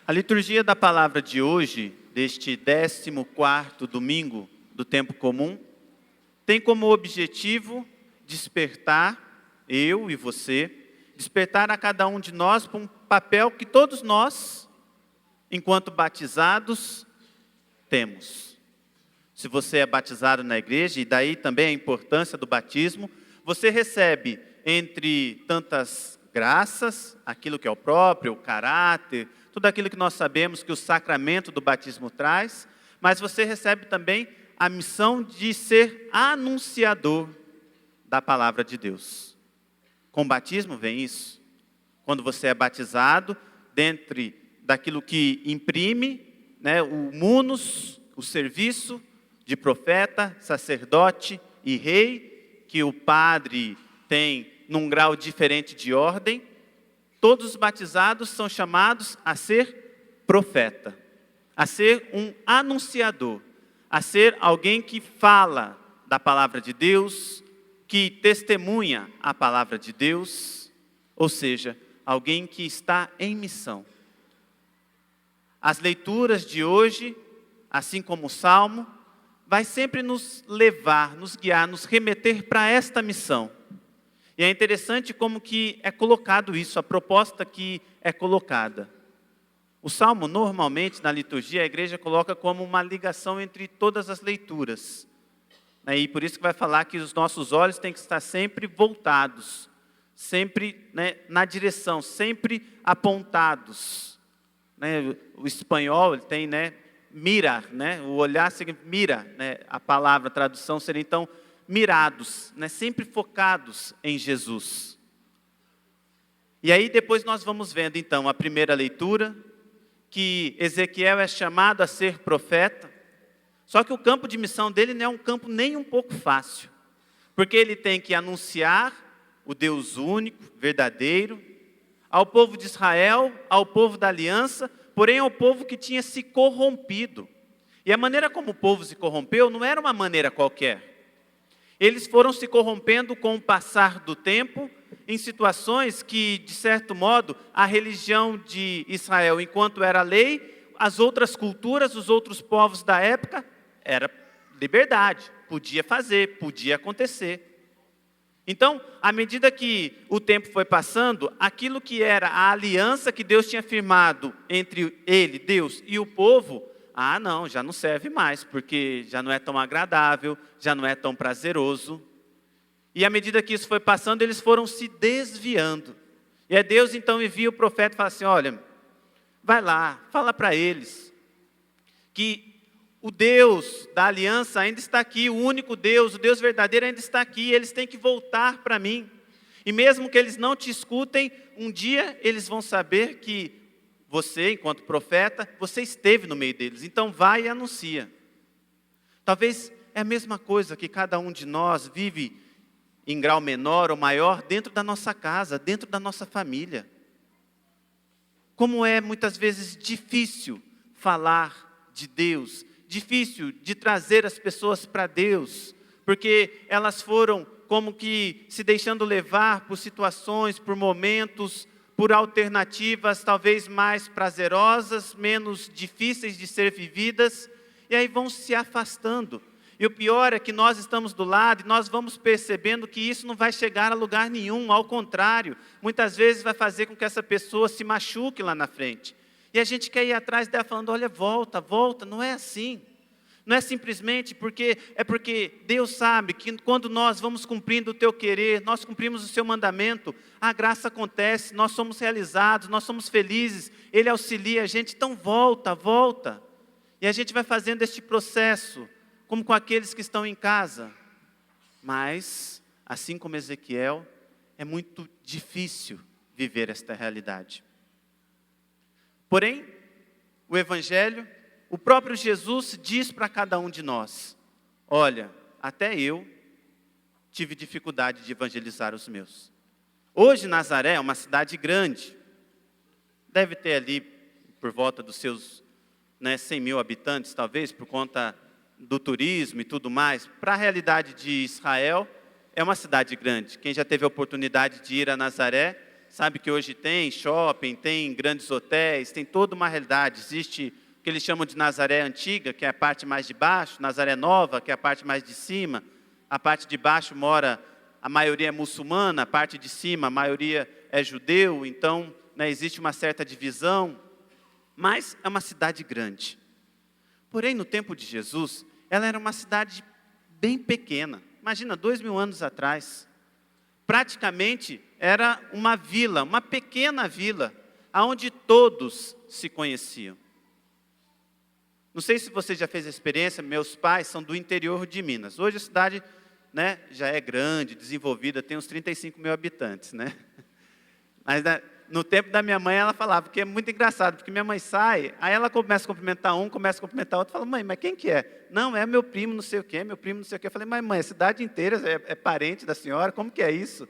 A liturgia da palavra de hoje, deste 14º domingo do tempo comum, tem como objetivo despertar eu e você, despertar a cada um de nós para um papel que todos nós, enquanto batizados, temos. Se você é batizado na igreja, e daí também a importância do batismo, você recebe entre tantas graças, aquilo que é o próprio, o caráter, tudo aquilo que nós sabemos que o sacramento do batismo traz, mas você recebe também a missão de ser anunciador da palavra de Deus. Com o batismo vem isso. Quando você é batizado, dentre daquilo que imprime, o munus, o serviço de profeta, sacerdote e rei, que o padre tem num grau diferente de ordem, todos os batizados são chamados a ser profeta, a ser um anunciador, a ser alguém que fala da palavra de Deus, que testemunha a palavra de Deus, ou seja, alguém que está em missão. As leituras de hoje, assim como o Salmo, vai sempre nos levar, nos guiar, nos remeter para esta missão. E é interessante como que é colocado isso, a proposta que é colocada. O Salmo, normalmente, na liturgia, a igreja coloca como uma ligação entre todas as leituras. E por isso que vai falar que os nossos olhos têm que estar sempre voltados, sempre na direção, sempre apontados. O espanhol ele tem mirar, o olhar significa mira, a palavra, a tradução seria então mirados, sempre focados em Jesus. E aí depois nós vamos vendo então a primeira leitura, que Ezequiel é chamado a ser profeta, só que o campo de missão dele não é um campo nem um pouco fácil, porque ele tem que anunciar o Deus único, verdadeiro, ao povo de Israel, ao povo da aliança, porém ao povo que tinha se corrompido. E a maneira como o povo se corrompeu não era uma maneira qualquer. Eles foram se corrompendo com o passar do tempo, em situações que, de certo modo, a religião de Israel, enquanto era lei, as outras culturas, os outros povos da época, era liberdade, podia fazer, podia acontecer. Então, à medida que o tempo foi passando, aquilo que era a aliança que Deus tinha firmado entre ele, Deus, e o povo, não, já não serve mais, porque já não é tão agradável, já não é tão prazeroso. E à medida que isso foi passando, eles foram se desviando. E aí Deus então envia o profeta e fala assim, olha, vai lá, fala para eles, que o Deus da aliança ainda está aqui, o único Deus, o Deus verdadeiro ainda está aqui, eles têm que voltar para mim. E mesmo que eles não te escutem, um dia eles vão saber que você, enquanto profeta, você esteve no meio deles. Então vai e anuncia. Talvez é a mesma coisa que cada um de nós vive em grau menor ou maior dentro da nossa casa, dentro da nossa família. Como é muitas vezes difícil falar de Deus, difícil de trazer as pessoas para Deus, porque elas foram como que se deixando levar por situações, por momentos, por alternativas talvez mais prazerosas, menos difíceis de ser vividas, e aí vão se afastando. E o pior é que nós estamos do lado e nós vamos percebendo que isso não vai chegar a lugar nenhum, ao contrário, muitas vezes vai fazer com que essa pessoa se machuque lá na frente. E a gente quer ir atrás dela falando, olha, volta, volta, não é assim. Não é simplesmente porque Deus sabe que quando nós vamos cumprindo o teu querer, nós cumprimos o seu mandamento, a graça acontece, nós somos realizados, nós somos felizes, Ele auxilia a gente, então volta, volta. E a gente vai fazendo este processo, como com aqueles que estão em casa. Mas, assim como Ezequiel, é muito difícil viver esta realidade. Porém, o Evangelho, o próprio Jesus diz para cada um de nós, olha, até eu tive dificuldade de evangelizar os meus. Hoje Nazaré é uma cidade grande, deve ter ali por volta dos seus 100 mil habitantes, talvez, por conta do turismo e tudo mais. Para a realidade de Israel, é uma cidade grande. Quem já teve a oportunidade de ir a Nazaré, sabe que hoje tem shopping, tem grandes hotéis, tem toda uma realidade. Existe o que eles chamam de Nazaré Antiga, que é a parte mais de baixo, Nazaré Nova, que é a parte mais de cima. A parte de baixo mora, a maioria é muçulmana, a parte de cima, a maioria é judeu, então existe uma certa divisão, mas é uma cidade grande. Porém, no tempo de Jesus, ela era uma cidade bem pequena. Imagina, 2000 anos atrás, praticamente era uma vila, uma pequena vila, onde todos se conheciam. Não sei se você já fez a experiência, meus pais são do interior de Minas. Hoje a cidade já é grande, desenvolvida, tem uns 35 mil habitantes. Mas no tempo da minha mãe, ela falava, porque é muito engraçado, porque minha mãe sai, aí ela começa a cumprimentar um, começa a cumprimentar outro, fala, mãe, mas quem que é? Não, é meu primo não sei o quê, meu primo não sei o quê. Eu falei, mas mãe, a cidade inteira é parente da senhora, como que é isso?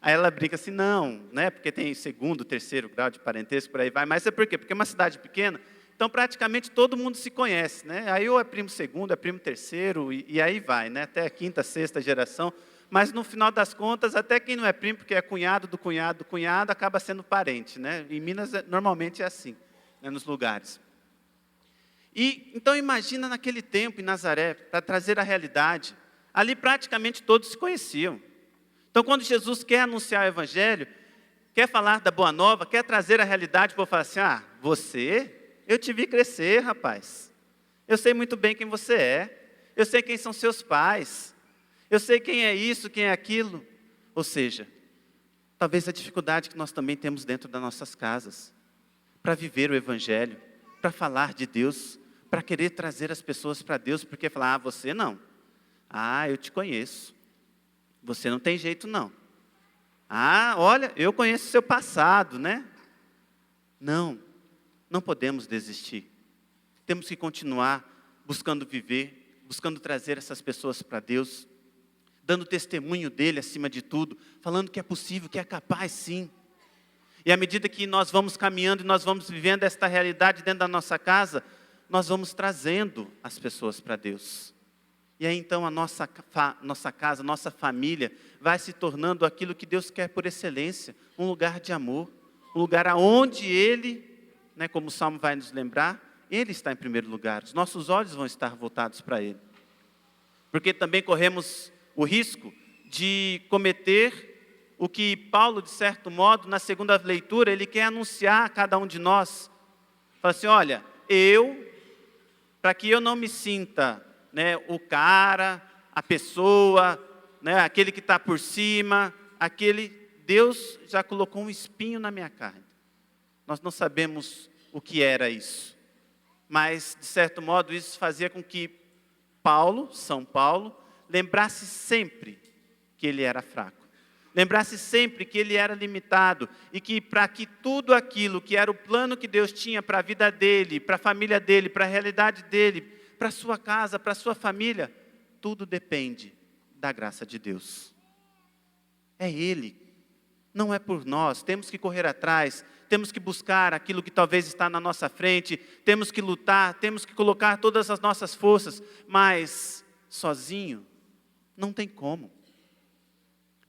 Aí ela brinca assim, não, porque tem segundo, terceiro grau de parentesco, por aí vai, mas é por quê? Porque é uma cidade pequena, então praticamente todo mundo se conhece, Aí ou é primo segundo, é primo terceiro, e aí vai, até a quinta, sexta geração. Mas no final das contas, até quem não é primo, porque é cunhado do cunhado do cunhado, acaba sendo parente, Em Minas, normalmente é assim, nos lugares. E então imagina naquele tempo, em Nazaré, para trazer a realidade, ali praticamente todos se conheciam. Então quando Jesus quer anunciar o Evangelho, quer falar da Boa Nova, quer trazer a realidade, o povo fala assim, eu te vi crescer, rapaz. Eu sei muito bem quem você é, eu sei quem são seus pais, eu sei quem é isso, quem é aquilo. Ou seja, talvez a dificuldade que nós também temos dentro das nossas casas, para viver o Evangelho, para falar de Deus, para querer trazer as pessoas para Deus, porque falar, você não. Eu te conheço. Você não tem jeito não. Olha, eu conheço o seu passado, Não podemos desistir. Temos que continuar buscando viver, buscando trazer essas pessoas para Deus, dando testemunho dele acima de tudo, falando que é possível, que é capaz sim. E à medida que nós vamos caminhando e nós vamos vivendo esta realidade dentro da nossa casa, nós vamos trazendo as pessoas para Deus. E aí então a nossa casa, nossa família vai se tornando aquilo que Deus quer por excelência, um lugar de amor, um lugar onde Ele, como o Salmo vai nos lembrar, Ele está em primeiro lugar, os nossos olhos vão estar voltados para Ele. Porque também corremos o risco de cometer o que Paulo, de certo modo, na segunda leitura, ele quer anunciar a cada um de nós. Fala assim, olha, para que eu não me sinta o cara, a pessoa, aquele que está por cima, Deus já colocou um espinho na minha carne. Nós não sabemos o que era isso. Mas, de certo modo, isso fazia com que São Paulo, lembrasse sempre que ele era fraco. Lembrasse sempre que ele era limitado. E que para que tudo aquilo que era o plano que Deus tinha para a vida dele, para a família dele, para a realidade dele, para a sua casa, para a sua família, tudo depende da graça de Deus. É Ele, não é por nós. Temos que correr atrás, temos que buscar aquilo que talvez está na nossa frente, temos que lutar, temos que colocar todas as nossas forças, mas sozinho não tem como.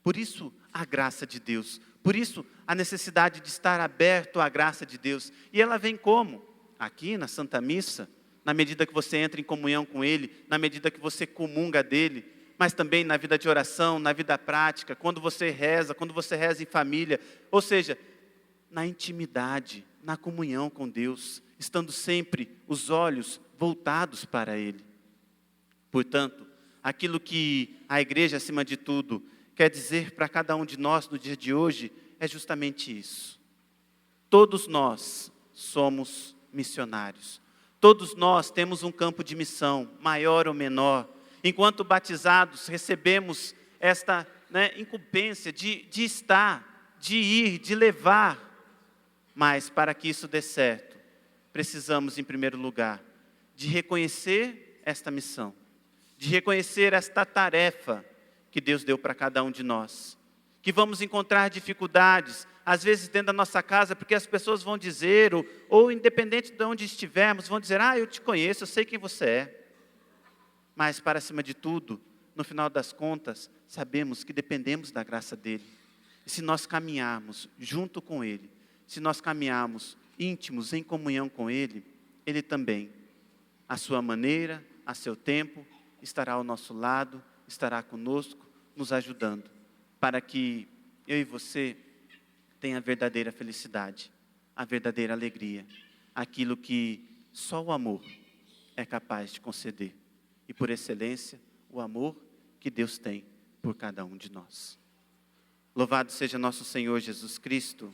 Por isso a graça de Deus, por isso a necessidade de estar aberto à graça de Deus. E ela vem como? Aqui na Santa Missa, na medida que você entra em comunhão com Ele, na medida que você comunga dEle, mas também na vida de oração, na vida prática, quando você reza em família, ou seja, na intimidade, na comunhão com Deus, estando sempre os olhos voltados para Ele. Portanto, aquilo que a igreja, acima de tudo, quer dizer para cada um de nós no dia de hoje, é justamente isso. Todos nós somos missionários. Todos nós temos um campo de missão, maior ou menor. Enquanto batizados, recebemos esta incumbência de estar, de ir, de levar. Mas para que isso dê certo, precisamos, em primeiro lugar, de reconhecer esta missão, de reconhecer esta tarefa que Deus deu para cada um de nós. Que vamos encontrar dificuldades, às vezes dentro da nossa casa, porque as pessoas vão dizer, ou independente de onde estivermos, vão dizer, eu te conheço, eu sei quem você é. Mas, para cima de tudo, no final das contas, sabemos que dependemos da graça dEle. E se nós caminharmos junto com Ele, se nós caminharmos íntimos em comunhão com Ele, Ele também, à sua maneira, a seu tempo, estará ao nosso lado, estará conosco, nos ajudando, para que eu e você tenha a verdadeira felicidade, a verdadeira alegria, aquilo que só o amor é capaz de conceder. E por excelência, o amor que Deus tem por cada um de nós. Louvado seja nosso Senhor Jesus Cristo.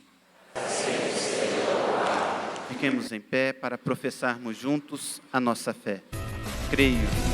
Fiquemos em pé para professarmos juntos a nossa fé. Creio